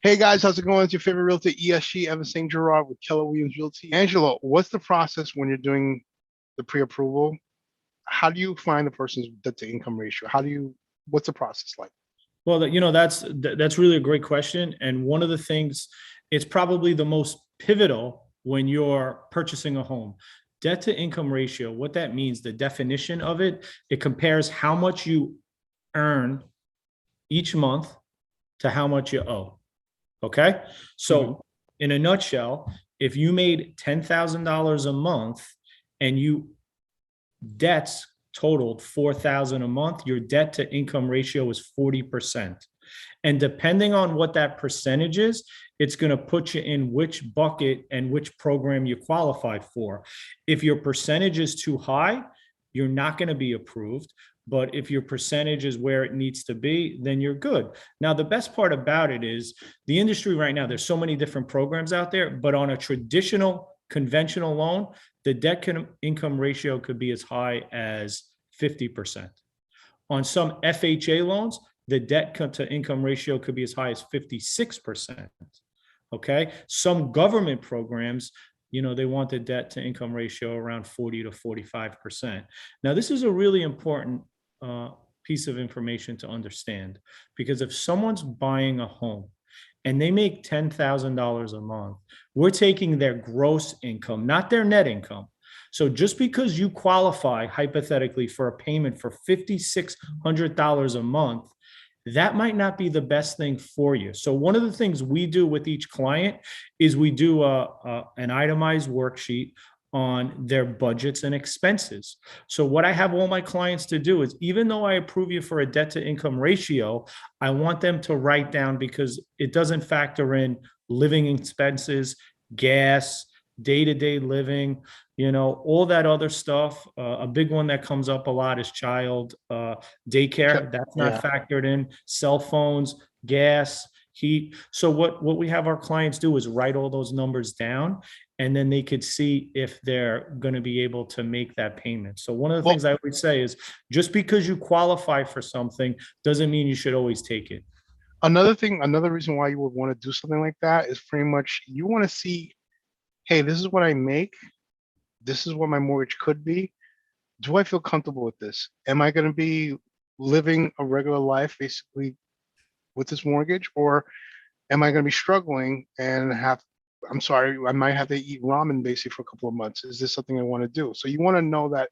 Hey guys, how's it going? It's your favorite realtor, ESG, Saint-Gerard with Keller Realty. Angelo, what's the process when you're doing the pre-approval? How do you find the person's debt to income ratio? What's the process like? Well, that's really a great question. And one of the things, it's probably the most pivotal when you're purchasing a home. Debt to income ratio, what that means, the definition of it, it compares how much you earn each month to how much you owe. Okay. Mhm. So in a nutshell, if you made $10,000 a month and you debts totaled 4,000 a month, your debt to income ratio is 40%. And depending on what that percentage is, it's going to put you in which bucket and which program you qualify for. If your percentage is too high, you're not going to be approved. But if your percentage is where it needs to be, then you're good. Now, the best part about it is the industry right now, there's so many different programs out there, but on a traditional conventional loan, the debt income ratio could be as high as 50%. On some FHA loans, the debt to income ratio could be as high as 56%. Okay. Some government programs, they want the debt to income ratio around 40 to 45%. Now, this is a really important piece of information to understand, because if someone's buying a home and they make $10,000 a month, we're taking their gross income, not their net income. So just because you qualify hypothetically for a payment for $5,600 a month, that might not be the best thing for you. So one of the things we do with each client is we do an itemized worksheet on their budgets and expenses. So what I have all my clients to do is, even though I approve you for a debt to income ratio, I want them to write down, because it doesn't factor in living expenses, gas, day-to-day living, all that other stuff. A big one that comes up a lot is child daycare. That's not Yeah. factored in. Cell phones, gas, heat. So what we have our clients do is write all those numbers down, and then they could see if they're going to be able to make that payment. So one of the Well, things I would say is, just because you qualify for something doesn't mean you should always take it. another reason why you would want to do something like that is pretty much you want to see, hey, this is what I make. This is what my mortgage could be. Do I feel comfortable with this? Am I going to be living a regular life basically with this mortgage, or am I going to be struggling and I'm sorry, I might have to eat ramen basically for a couple of months. Is this something I want to do? So you want to know that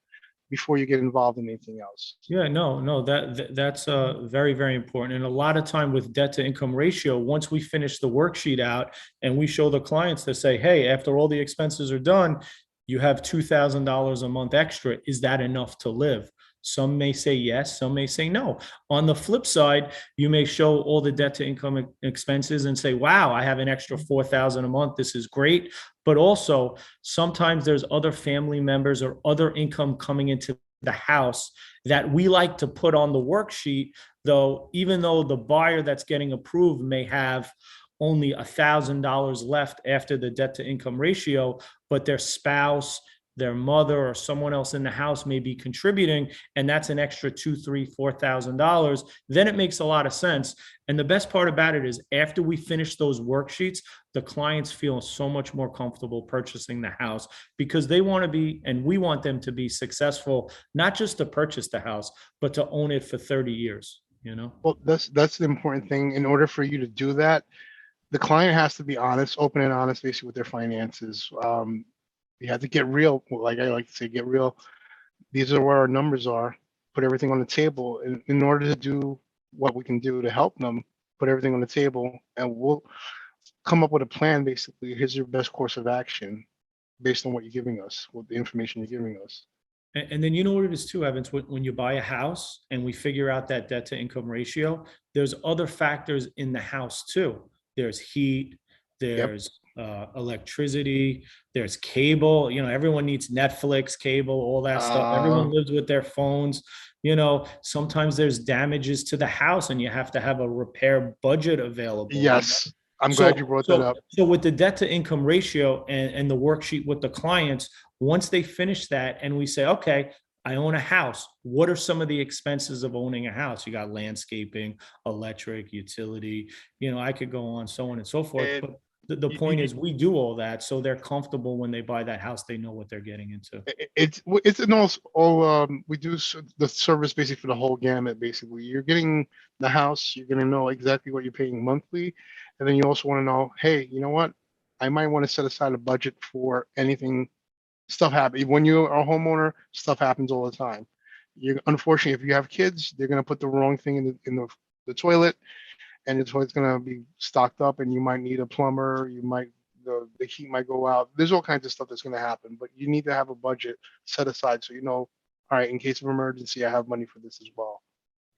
before you get involved in anything else. Yeah, no, that's very, very important. And a lot of time with debt to income ratio, once we finish the worksheet out and we show the clients to say, hey, after all the expenses are done, you have $2,000 a month extra. Is that enough to live? Some may say yes, some may say no. On the flip side, you may show all the debt to income expenses and say, wow, I have an extra 4,000 a month. This is great. But also, sometimes there's other family members or other income coming into the house that we like to put on the worksheet, though, even though the buyer that's getting approved may have only $1,000 left after the debt to income ratio, but their spouse, their mother, or someone else in the house may be contributing, and that's an extra $2,000, $3,000, $4,000. Then it makes a lot of sense. And the best part about it is, after we finish those worksheets, the clients feel so much more comfortable purchasing the house, because they want to be, and we want them to be successful, not just to purchase the house, but to own it for 30 years, Well, that's the important thing. In order for you to do that, the client has to be honest, open and honest, basically with their finances. You have to get real, like I like to say, get real. These are where our numbers are. Put everything on the table in order to do what we can do to help them. Put everything on the table, and we'll come up with a plan. Basically, here's your best course of action based on what you're giving us, with the information you're giving us. And then you know what it is too, Evans, when you buy a house and we figure out that debt to income ratio, there's other factors in the house too. There's heat, Yep. there's electricity, there's cable. Everyone needs Netflix, cable, all that stuff. Uh, Everyone lives with their phones. Sometimes there's damages to the house and you have to have a repair budget available. yes, I'm glad you So, brought that so, up. so with the debt to income ratio and the worksheet with the clients, once they finish that and we say, okay, I own a house. What are some of the expenses of owning a house? You got landscaping, electric, utility, I could go on, so on and so forth. And But the you, point is we do all that. So they're comfortable when they buy that house, they know what they're getting into. it's an all we do the service basically for the whole gamut. Basically, you're getting the house, you're gonna know exactly what you're paying monthly, and then you also want to know, hey, you know what? I might want to set aside a budget for anything. Stuff happens when you're a homeowner. Stuff happens all the time. You unfortunately, if you have kids, they're gonna put the wrong thing in the toilet, and the toilet's gonna be stocked up, and you might need a plumber. You might the heat might go out. There's all kinds of stuff that's gonna happen, but you need to have a budget set aside so you know, all right, in case of emergency, I have money for this as well.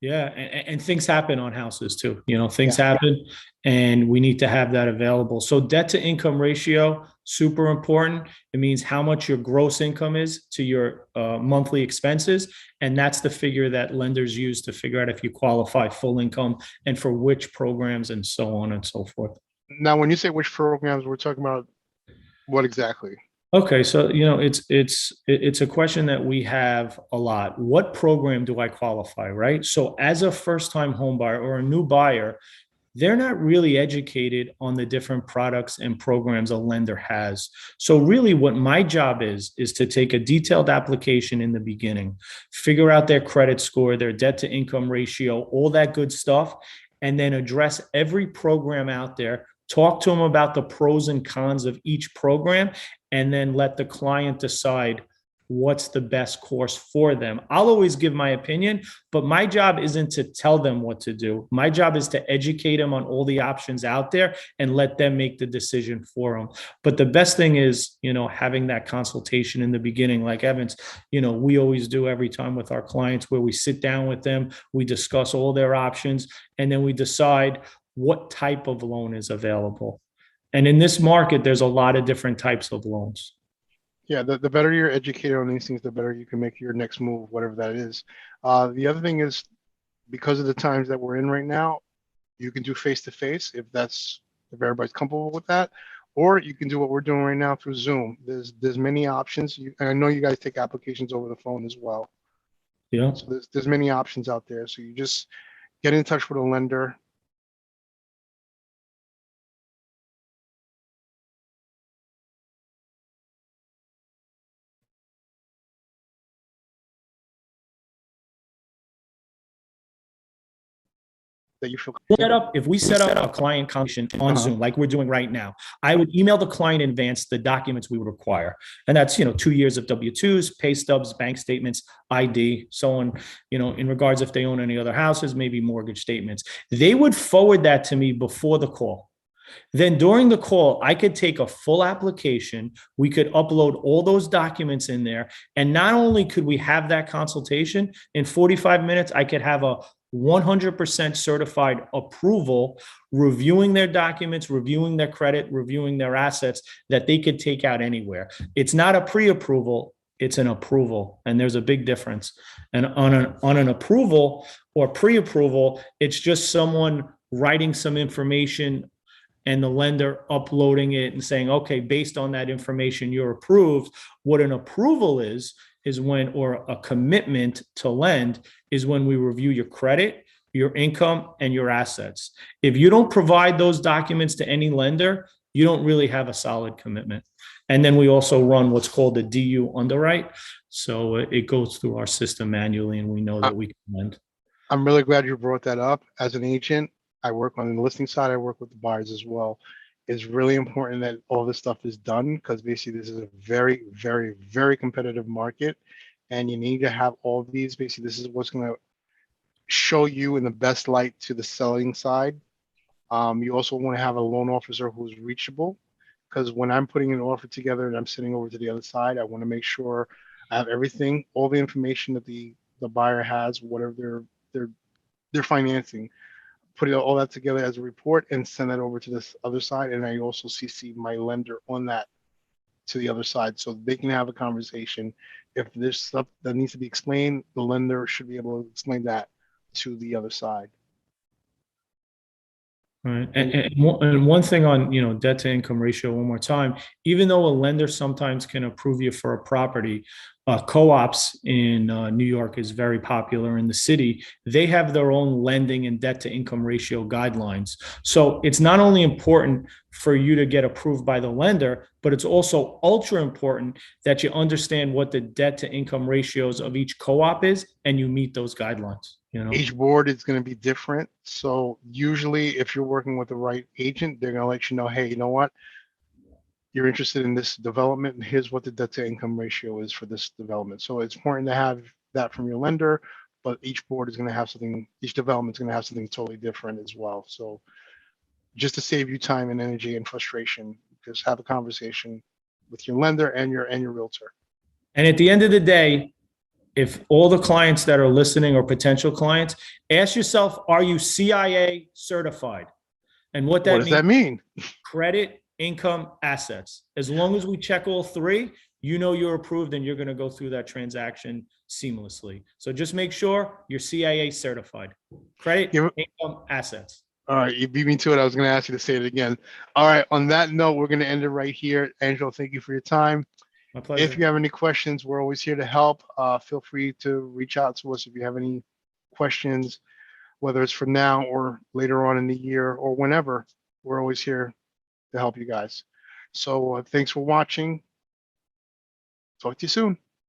Yeah, and things happen on houses too. Things Yeah, happen, and we need to have that available. So debt to income ratio, super important. It means how much your gross income is to your monthly expenses, and that's the figure that lenders use to figure out if you qualify full income and for which programs and so on and so forth. now when you say which programs, we're talking about what exactly? Okay, so it's a question that we have a lot. What program do I qualify, right? So as a first-time home buyer or a new buyer, they're not really educated on the different products and programs a lender has. So really what my job is to take a detailed application in the beginning, figure out their credit score, their debt to income ratio, all that good stuff, and then address every program out there, talk to them about the pros and cons of each program, and then let the client decide what's the best course for them. I'll always give my opinion, but my job isn't to tell them what to do. My job is to educate them on all the options out there and let them make the decision for them. But the best thing is, having that consultation in the beginning, like Evans, we always do every time with our clients where we sit down with them, we discuss all their options, and then we decide what type of loan is available. And in this market, there's a lot of different types of loans. Yeah, the better you're educated on these things, the better you can make your next move, whatever that is. The other thing is, because of the times that we're in right now, you can do face to face if everybody's comfortable with that, or you can do what we're doing right now through Zoom. There's many options. And I know you guys take applications over the phone as well. Yeah. So there's many options out there. So you just get in touch with a lender. That you feel If we set up a client consultation on uh-huh. Zoom, like we're doing right now, I would email the client in advance the documents we would require. And that's, 2 years of W-2s, pay stubs, bank statements, ID, so on, in regards if they own any other houses, maybe mortgage statements. They would forward that to me before the call. Then during the call, I could take a full application. We could upload all those documents in there. And not only could we have that consultation in 45 minutes, I could have a 100% certified approval, reviewing their documents, reviewing their credit, reviewing their assets that they could take out anywhere. It's not a pre-approval, it's an approval. And there's a big difference. And on an approval or pre-approval, it's just someone writing some information and the lender uploading it and saying, okay, based on that information, you're approved. What an approval is when, or a commitment to lend is when we review your credit, your income, and your assets. If you don't provide those documents to any lender, you don't really have a solid commitment. And then we also run what's called a DU underwrite. So it goes through our system manually and we know that we can lend. I'm really glad you brought that up. As an agent, I work on the listing side. I work with the buyers as well. It's really important that all this stuff is done because basically this is a very, very, very competitive market, and you need to have all these. Basically, this is what's going to show you in the best light to the selling side. You also want to have a loan officer who's reachable, because when I'm putting an offer together and I'm sitting over to the other side, I want to make sure I have everything, all the information that the buyer has, whatever their financing, put all that together as a report and send that over to this other side. And I also CC my lender on that to the other side so they can have a conversation. If there's stuff that needs to be explained, the lender should be able to explain that to the other side. Right. And one thing on, debt to income ratio, one more time, even though a lender sometimes can approve you for a property, co-ops in New York is very popular in the city. They have their own lending and debt to income ratio guidelines. So it's not only important for you to get approved by the lender, but it's also ultra important that you understand what the debt to income ratios of each co-op is and you meet those guidelines. Each board is going to be different. So usually if you're working with the right agent, they're going to let you know, hey, you know what? You're interested in this development, and here's what the debt to income ratio is for this development. So it's important to have that from your lender, but each board is going to have something, each development is going to have something totally different as well. So just to save you time and energy and frustration, just have a conversation with your lender and your realtor. And at the end of the day, if all the clients that are listening or potential clients, ask yourself, are you CIA certified? And what does that mean? Credit, income, assets. As long as we check all three, you're approved and you're going to go through that transaction seamlessly. So just make sure you're CIA certified. Credit, income, assets. All right, you beat me to it. I was going to ask you to say it again. All right, on that note, we're going to end it right here. Angelo, thank you for your time. My pleasure. If you have any questions, we're always here to help. Feel free to reach out to us if you have any questions, whether it's for now or later on in the year or whenever. We're always here to help you guys. So thanks for watching. Talk to you soon.